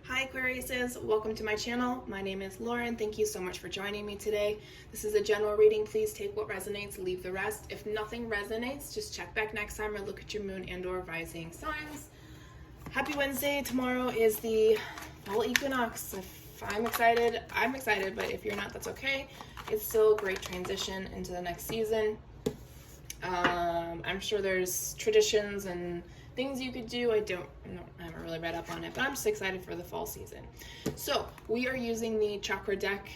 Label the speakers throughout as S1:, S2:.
S1: Hi Aquariuses, welcome to my channel. My name is Lauren. Thank you so much for joining me today. This is a general reading. Please take what resonates, leave the rest. If nothing resonates, just check back next time or look at your moon and or rising signs. Happy Wednesday. Tomorrow is the fall equinox. If I'm excited, but if you're not, that's okay. It's still a great transition into the next season. I'm sure there's traditions and things you could do. I haven't really read up on it, but I'm just excited for the fall season. So we are using the chakra deck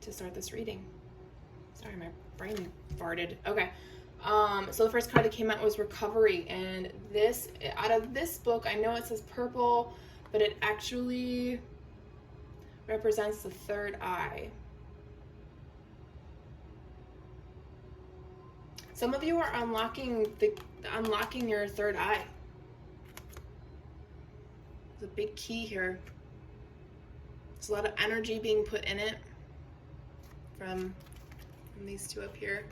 S1: to start this reading. Sorry, my brain farted. Okay. So the first card that came out was Recovery, and out of this book, I know it says purple, but it actually represents the third eye. Some of you are unlocking your third eye. There's a big key here. There's a lot of energy being put in it from these two up here.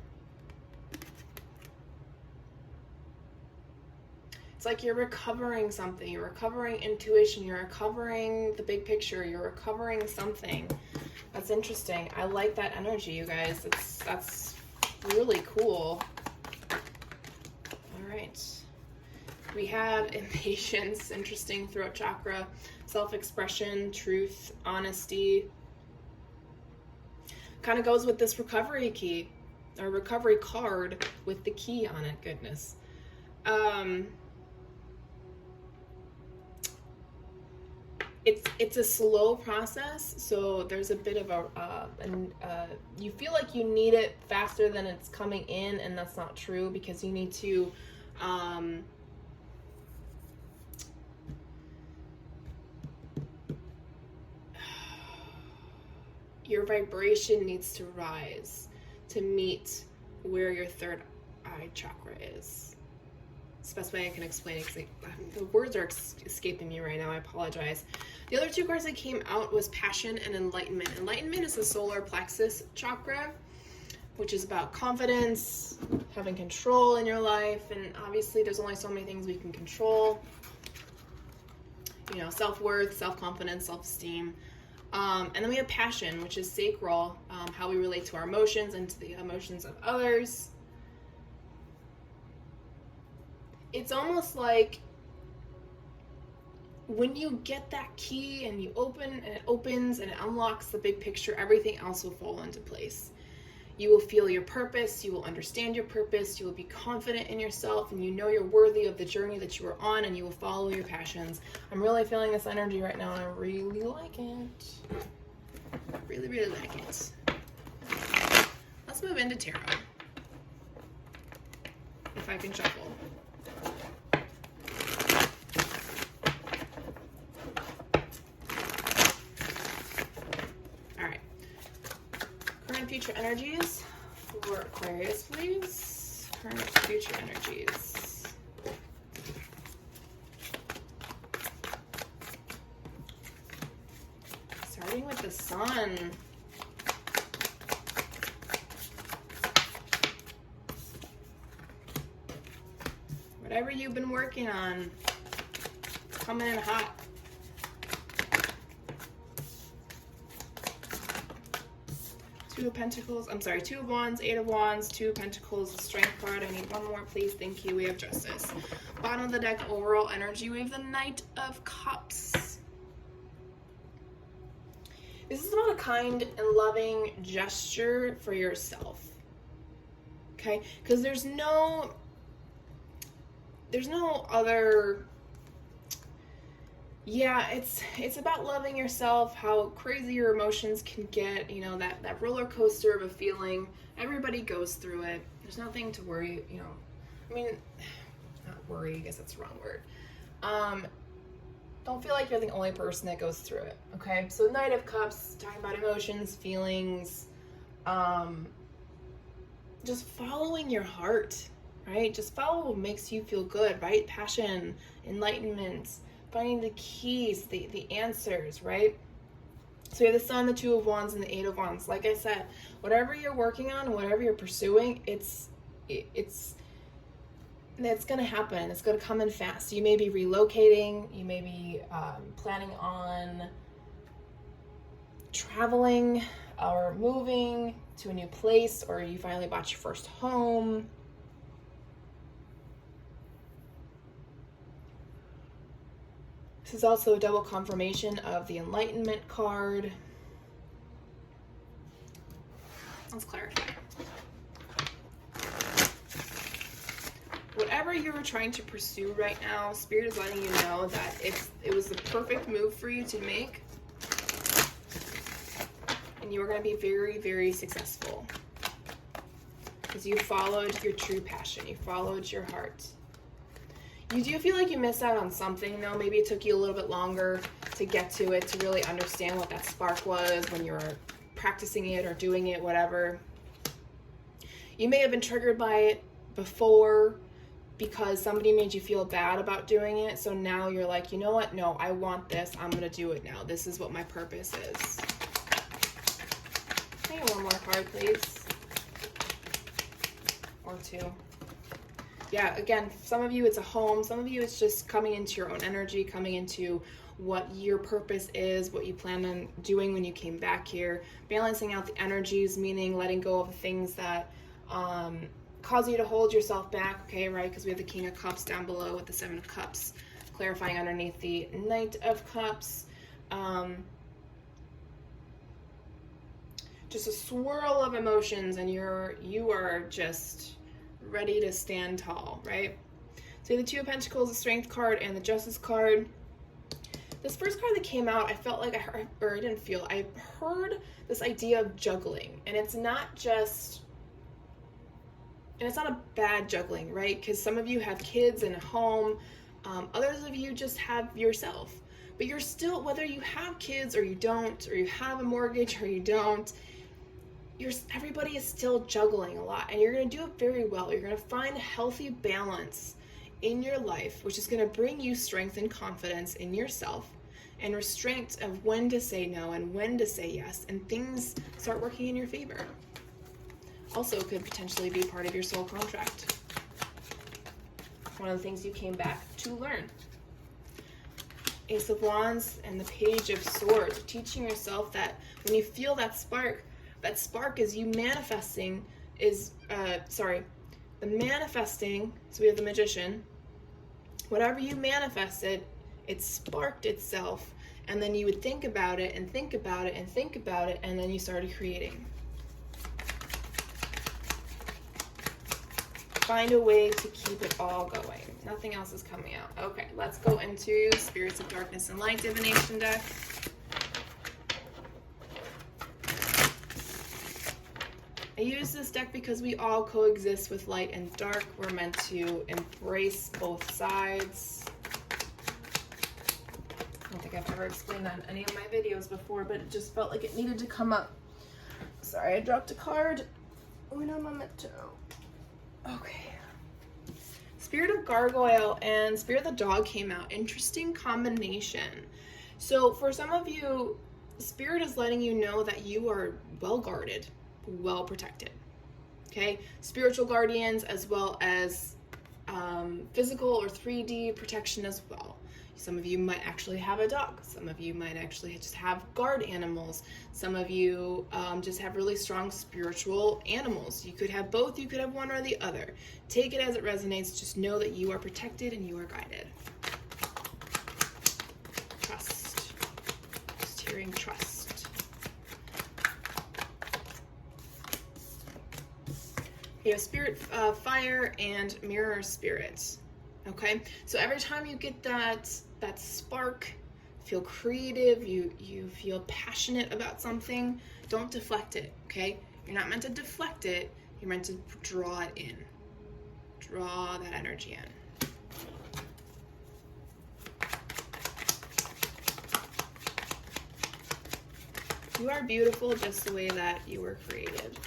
S1: It's like you're recovering something. You're recovering intuition. You're recovering the big picture. You're recovering something. That's interesting. I like that energy, you guys. That's really cool. All right. We have impatience, interesting, throat chakra, self-expression, truth, honesty. Kind of goes with this recovery key, or recovery card with the key on it. Goodness. It's a slow process, so there's a bit of you feel like you need it faster than it's coming in, and that's not true, because you need to your vibration needs to rise to meet where your third eye chakra is. It's the best way I can explain it, because the words are escaping me right now. I apologize. The other two cards that came out was Passion and Enlightenment. Enlightenment is the solar plexus chakra, which is about confidence, having control in your life, and obviously there's only so many things we can control. You know, self-worth, self-confidence, self-esteem. And then we have Passion, which is sacral, how we relate to our emotions and to the emotions of others. It's almost like when you get that key and you open, and it opens and it unlocks the big picture, everything else will fall into place. You will feel your purpose, you will understand your purpose, you will be confident in yourself, and you know you're worthy of the journey that you are on, and you will follow your passions. I'm really feeling this energy right now, and I really like it. Really, really like it. Let's move into tarot. If I can shuffle. Future energies for Aquarius, please. Current future energies. Starting with the Sun. Whatever you've been working on, it's coming in hot. Two of Wands, Eight of Wands, Two of Pentacles, the Strength card. I need one more, please. Thank you. We have Justice. Bottom of the deck, overall energy, we have the Knight of Cups. This is about a kind and loving gesture for yourself. Okay? Because there's no other... Yeah, it's about loving yourself, how crazy your emotions can get, you know, that roller coaster of a feeling. Everybody goes through it. There's nothing to worry, you know. I mean, not worry, I guess that's the wrong word. Don't feel like you're the only person that goes through it, okay? So Knight of Cups, talking about emotions, feelings, just following your heart, right? Just follow what makes you feel good, right? Passion, enlightenment, finding the keys, the answers, right? So you have the Sun, the Two of Wands, and the Eight of Wands. Like I said, whatever you're working on, whatever you're pursuing, it's It's going to happen. It's going to come in fast. You may be relocating. You may be planning on traveling or moving to a new place, or you finally bought your first home. This is also a double confirmation of the Enlightenment card. Let's clarify. Whatever you're trying to pursue right now, Spirit is letting you know that it was the perfect move for you to make. And you are going to be very, very successful. Because you followed your true passion. You followed your heart. You do feel like you missed out on something, though. Maybe it took you a little bit longer to get to it, to really understand what that spark was when you were practicing it or doing it, whatever. You may have been triggered by it before because somebody made you feel bad about doing it. So now you're like, you know what? No, I want this. I'm going to do it now. This is what my purpose is. Hey, one more card, please. Or two. Yeah, again, some of you it's a home. Some of you it's just coming into your own energy, coming into what your purpose is, what you plan on doing when you came back here. Balancing out the energies, meaning letting go of the things that cause you to hold yourself back, okay, right? Because we have the King of Cups down below with the Seven of Cups, clarifying underneath the Knight of Cups. Just a swirl of emotions, and you are just ready to stand tall, right? So the Two of Pentacles, the Strength card, and the Justice card. This first card that came out, I felt like I heard this idea of juggling, and it's not a bad juggling, right? Because some of you have kids and a home, others of you just have yourself, but you're still, whether you have kids or you don't, or you have a mortgage or you don't, everybody is still juggling a lot, and you're going to do it very well. You're going to find a healthy balance in your life, which is going to bring you strength and confidence in yourself and restraint of when to say no and when to say yes, and things start working in your favor. Also could potentially be part of your soul contract. One of the things you came back to learn. Ace of Wands and the Page of Swords, teaching yourself that when you feel that spark is you manifesting, the manifesting, so we have the Magician. Whatever you manifested, it sparked itself, and then you would think about it and think about it and think about it, and then you started creating. Find a way to keep it all going. Nothing else is coming out. Okay, let's go into Spirits of Darkness and Light Divination deck. I use this deck because we all coexist with light and dark. We're meant to embrace both sides. I don't think I've ever explained that in any of my videos before, but it just felt like it needed to come up. Sorry, I dropped a card. Uno momento. Okay. Spirit of Gargoyle and Spirit of the Dog came out. Interesting combination. So for some of you, Spirit is letting you know that you are well guarded, well protected. Okay? Spiritual guardians as well as physical or 3D protection as well. Some of you might actually have a dog. Some of you might actually just have guard animals. Some of you just have really strong spiritual animals. You could have both. You could have one or the other. Take it as it resonates. Just know that you are protected and you are guided. Trust. Just hearing trust. You have Spirit Fire and Mirror Spirit. Okay, so every time you get that spark, feel creative, you feel passionate about something, don't deflect it, okay? You're not meant to deflect it, you're meant to draw it in. Draw that energy in. You are beautiful just the way that you were created.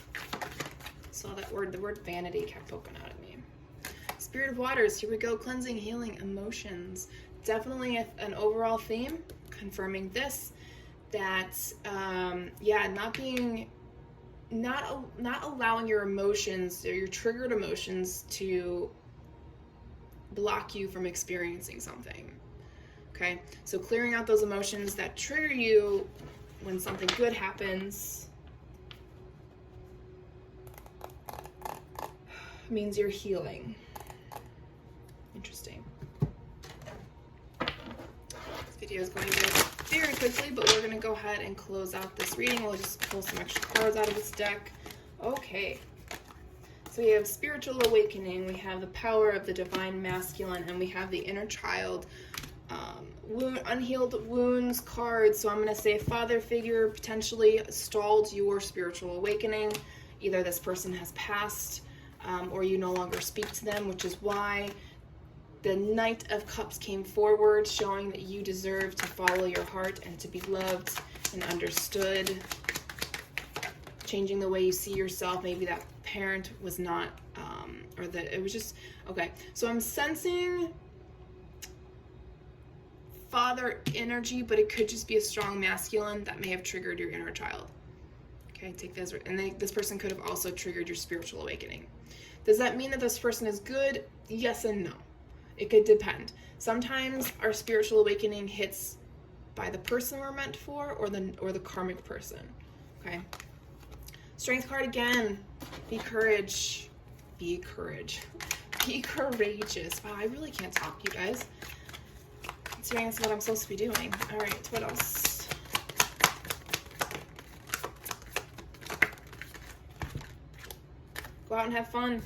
S1: Saw that word, the word vanity kept poking out at me. Spirit of Waters, here we go, cleansing, healing, emotions. Definitely an overall theme, confirming this, that, not allowing your emotions or your triggered emotions to block you from experiencing something. Okay, so clearing out those emotions that trigger you when something good happens means you're healing. Interesting. This video is going very quickly, but we're going to go ahead and close out this reading. We'll just pull some extra cards out of this deck. Okay. So we have spiritual awakening, we have the power of the divine masculine, and we have the inner child. Unhealed wounds cards. So I'm going to say father figure potentially stalled your spiritual awakening. Either this person has passed or you no longer speak to them, which is why the Knight of Cups came forward, showing that you deserve to follow your heart and to be loved and understood. Changing the way you see yourself. Maybe that parent was not, or that it was just, okay. So I'm sensing father energy, but it could just be a strong masculine that may have triggered your inner child. Okay, take this, and this person could have also triggered your spiritual awakening. Does that mean that this person is good? Yes and no. It could depend. Sometimes our spiritual awakening hits by the person we're meant for, or the karmic person. Okay. Strength card again. Be courage. Be courageous. Wow, I really can't talk, you guys. Considering that's what I'm supposed to be doing. All right, what else? Go out and have fun.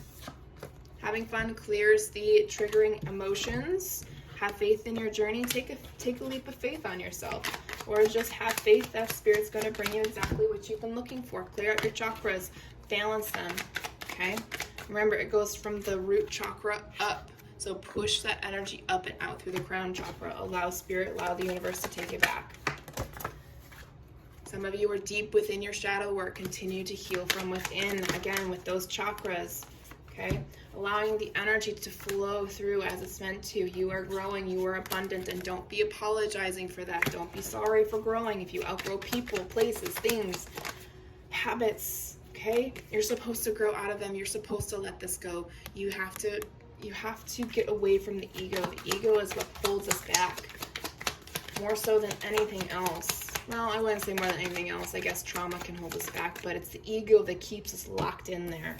S1: Having fun clears the triggering emotions. Have faith in your journey. Take a leap of faith on yourself. Or just have faith that Spirit's going to bring you exactly what you've been looking for. Clear out your chakras. Balance them. Okay? Remember, it goes from the root chakra up. So push that energy up and out through the crown chakra. Allow Spirit, allow the universe to take it back. Some of you are deep within your shadow work. Continue to heal from within. Again, with those chakras. Okay? Allowing the energy to flow through as it's meant to. You are growing. You are abundant. And don't be apologizing for that. Don't be sorry for growing. If you outgrow people, places, things, habits, okay? You're supposed to grow out of them. You're supposed to let this go. You have to get away from the ego. The ego is what holds us back. More so than anything else. Well, I wouldn't say more than anything else. I guess trauma can hold us back, but it's the ego that keeps us locked in there.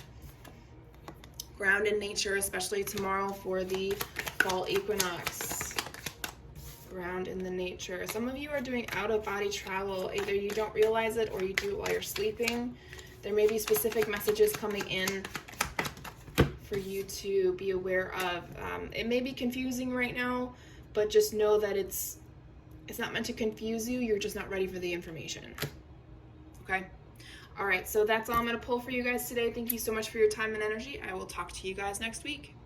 S1: Ground in nature, especially tomorrow for the fall equinox. Ground in the nature. Some of you are doing out-of-body travel. Either you don't realize it or you do it while you're sleeping. There may be specific messages coming in for you to be aware of. It may be confusing right now, but just know that it's not meant to confuse you. You're just not ready for the information. Okay? All right, so that's all I'm going to pull for you guys today. Thank you so much for your time and energy. I will talk to you guys next week.